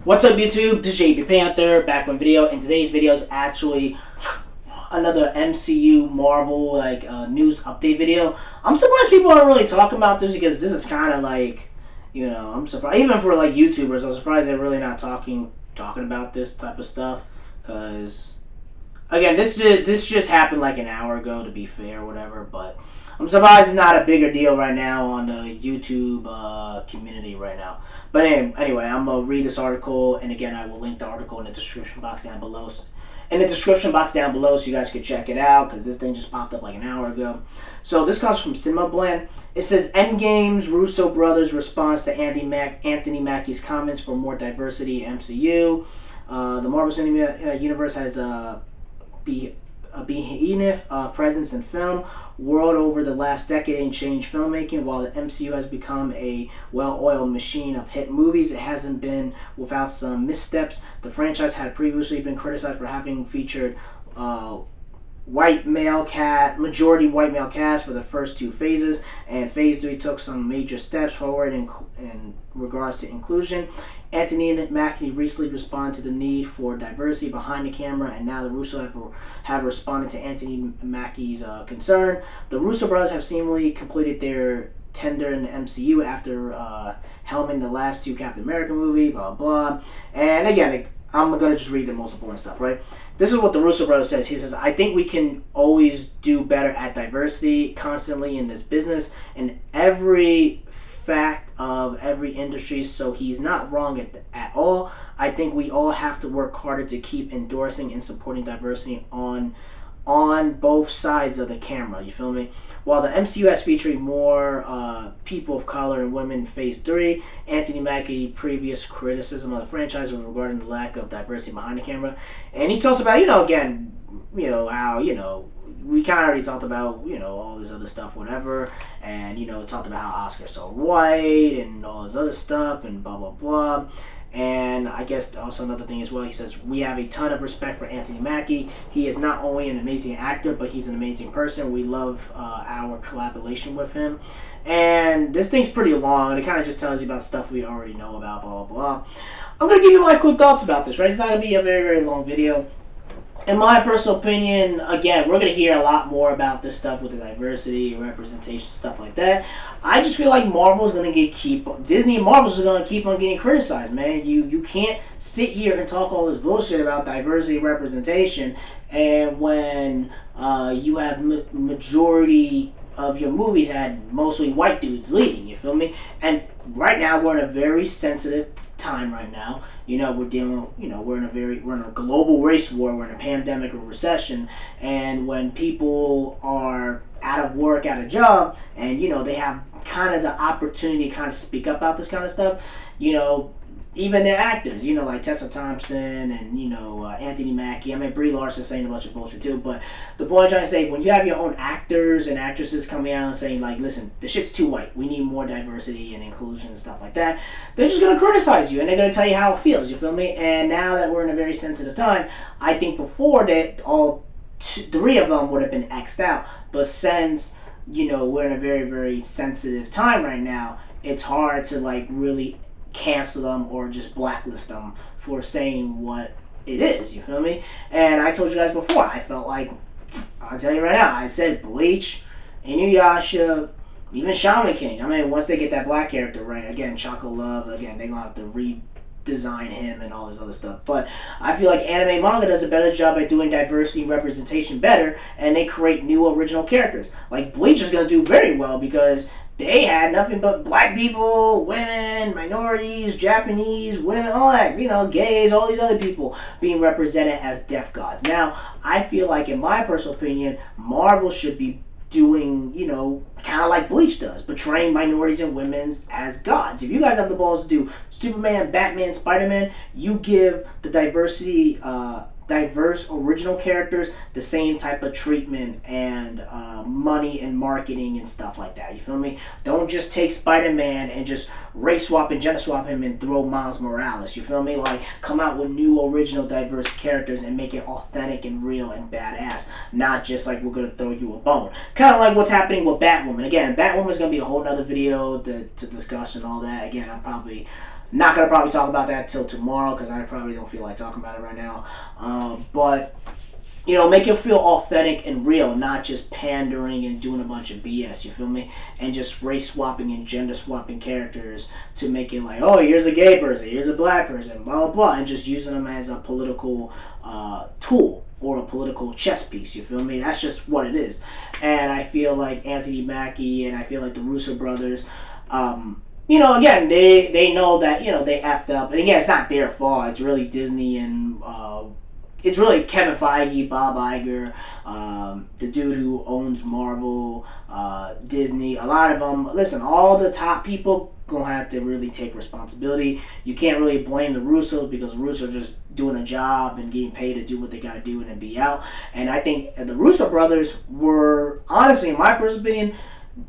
What's up YouTube? This is JP Panther back with a video, and today's video is actually another MCU Marvel news update video. I'm surprised people aren't really talking about this because this is kind of like, I'm surprised even for like YouTubers. I'm surprised they're really not talking about this type of stuff because again, this just happened like an hour ago, to be fair, whatever. But I'm surprised it's not a bigger deal right now on the YouTube community right now. But anyway, I'm gonna read this article, and again, I will link the article in the description box down below. So you guys can check it out because this thing just popped up like an hour ago. So this comes from Cinema Blend. It says Endgame's Russo brothers response to Anthony Mackie's comments for more diversity in MCU. The Marvel Cinematic Universe has be a behemoth presence in film world over the last decade and changed filmmaking. While the MCU has become a well-oiled machine of hit movies, it hasn't been without some missteps. The franchise had previously been criticized for having featured majority white male cast for the first two phases, and phase 3 took some major steps forward in regards to inclusion. Anthony Mackie recently responded to the need for diversity behind the camera, and now the Russo have responded to Anthony Mackie's concern. The Russo brothers have seemingly completed their tender in the MCU after helming the last two Captain America movie, blah blah. And again, I'm gonna just read the most important stuff, right? This is what the Russo brothers says. He says, "I think we can always do better at diversity constantly in this business, and every fact of every industry." So he's not wrong at all. I think we all have to work harder to keep endorsing and supporting diversity on both sides of the camera. You feel me? While the MCU has featured more people of color and women in Phase 3, Anthony Mackie previous criticism of the franchise was regarding the lack of diversity behind the camera. And he talks about, again, how, we kind of already talked about, all this other stuff, whatever, and, talked about how Oscar's so white and all this other stuff and blah, blah, blah. And I guess also another thing as well, he says, we have a ton of respect for Anthony Mackie. He is not only an amazing actor, but he's an amazing person. We love our collaboration with him. And this thing's pretty long, and it kind of just tells you about stuff we already know about, blah, blah, blah. I'm going to give you my quick thoughts about this, right? It's not going to be a very, very long video. In my personal opinion, again, we're going to hear a lot more about this stuff with the diversity, representation, stuff like that. I just feel like Marvel's going to Disney and Marvel's going to keep on getting criticized, man. You can't sit here and talk all this bullshit about diversity, representation, and when you have majority of your movies had mostly white dudes leading, you feel me? And right now we're in a very sensitive time right now. We're dealing, we're in a global race war, we're in a pandemic or recession, and when people are out of work, out of job, and they have kind of the opportunity to kind of speak up about this kind of stuff, even their actors, like Tessa Thompson and, Anthony Mackie. I mean, Brie Larson saying a bunch of bullshit too, but the point I'm trying to say, when you have your own actors and actresses coming out and saying, like, listen, the shit's too white, we need more diversity and inclusion and stuff like that, they're just going to criticize you and they're going to tell you how it feels, you feel me? And now that we're in a very sensitive time, I think before that, all three of them would have been X'd out, but since, we're in a very, very sensitive time right now, it's hard to, like, really cancel them or just blacklist them for saying what it is, you feel me? And I told you guys before, I felt like, I'll tell you right now, I said Bleach, Inuyasha, even Shaman King. I mean, once they get that black character right, again, Choco Love, again, they're gonna have to redesign him and all this other stuff. But I feel like anime manga does a better job at doing diversity and representation better, and they create new original characters. Like Bleach is gonna do very well because they had nothing but black people, women, minorities, Japanese, women, all that, gays, all these other people being represented as death gods. Now, I feel like, in my personal opinion, Marvel should be doing, kind of like Bleach does, portraying minorities and women as gods. If you guys have the balls to do Superman, Batman, Spider-Man, you give the diverse original characters the same type of treatment and money and marketing and stuff like that. You feel me? Don't just take Spider-Man and just race swap and gender swap him and throw Miles Morales. You feel me? Like, come out with new original diverse characters and make it authentic and real and badass. Not just like we're gonna throw you a bone. Kind of like what's happening with Batwoman. Again, Batwoman's gonna be a whole nother video to discuss and all that. Again, I'm probably Not gonna probably talk about that till tomorrow because I probably don't feel like talking about it right now. But make it feel authentic and real, not just pandering and doing a bunch of BS, you feel me? And just race swapping and gender swapping characters to make it like, oh, here's a gay person, here's a black person, blah, blah, blah, and just using them as a political tool or a political chess piece, you feel me? That's just what it is. And I feel like Anthony Mackie and I feel like the Russo brothers, again, they know that, they effed up. And again, it's not their fault. It's really Disney and it's really Kevin Feige, Bob Iger, the dude who owns Marvel, Disney. A lot of them. Listen, all the top people gonna have to really take responsibility. You can't really blame the Russos because the Russos are just doing a job and getting paid to do what they gotta do and then be out. And I think the Russo brothers were, honestly, in my personal opinion,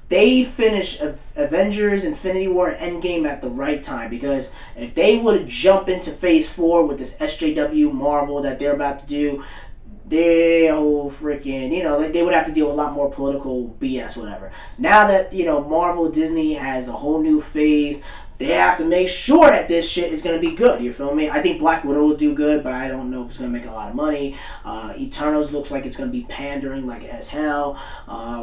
they finished Avengers, Infinity War, and Endgame at the right time, because if they would jump into Phase 4 with this SJW Marvel that they're about to do, they would have to deal with a lot more political BS, whatever. Now that, Marvel, Disney has a whole new phase, they have to make sure that this shit is going to be good, you feel me? I think Black Widow will do good, but I don't know if it's going to make a lot of money. Eternals looks like it's going to be pandering like as hell.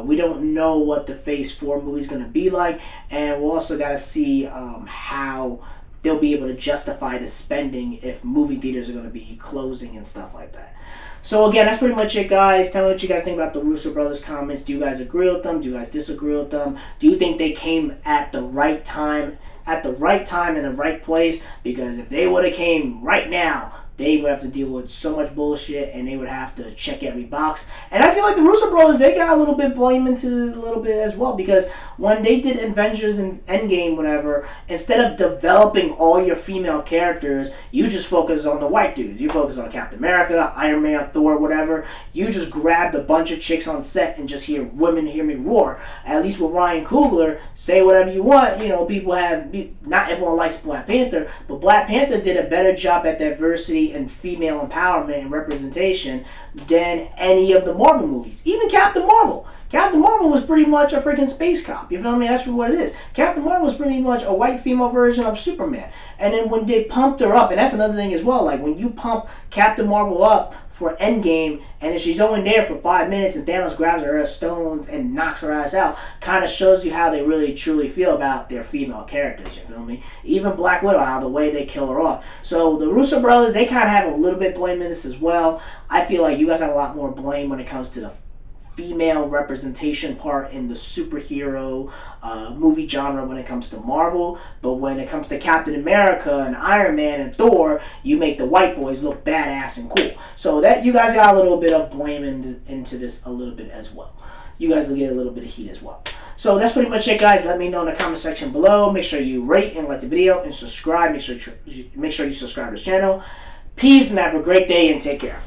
We don't know what the Phase 4 movie is going to be like, and we'll also got to see how they'll be able to justify the spending if movie theaters are going to be closing and stuff like that. So again, that's pretty much it, guys. Tell me what you guys think about the Russo brothers' comments. Do you guys agree with them? Do you guys disagree with them? Do you think they came at the right time in the right place? Because if they would have came right now, they would have to deal with so much bullshit and they would have to check every box. And I feel like the Russo brothers, they got a little bit blamed into a little bit as well, because when they did Avengers and Endgame, whatever, instead of developing all your female characters, you just focus on the white dudes. You focus on Captain America, Iron Man, Thor, whatever. You just grabbed a bunch of chicks on set and just hear women hear me roar. At least with Ryan Coogler, say whatever you want. People have, not everyone likes Black Panther, but Black Panther did a better job at diversity and female empowerment and representation than any of the Marvel movies. Even Captain Marvel. Captain Marvel was pretty much a freaking space cop. You feel me? That's what it is. Captain Marvel was pretty much a white female version of Superman. And then when they pumped her up, and that's another thing as well, like when you pump Captain Marvel up for Endgame, and then she's only there for 5 minutes, and Thanos grabs her as stones and knocks her ass out, kind of shows you how they really truly feel about their female characters, you feel me? Even Black Widow, how the way they kill her off. So the Russo brothers, they kind of have a little bit blame in this as well. I feel like you guys have a lot more blame when it comes to the female representation part in the superhero movie genre when it comes to Marvel, but when it comes to Captain America and Iron Man and Thor, you make the white boys look badass and cool. So that you guys got a little bit of blame into this a little bit as well. You guys will get a little bit of heat as well. So that's pretty much it, guys. Let me know in the comment section below. Make sure you rate and like the video and subscribe. Make sure you subscribe to this channel. Peace and have a great day and take care.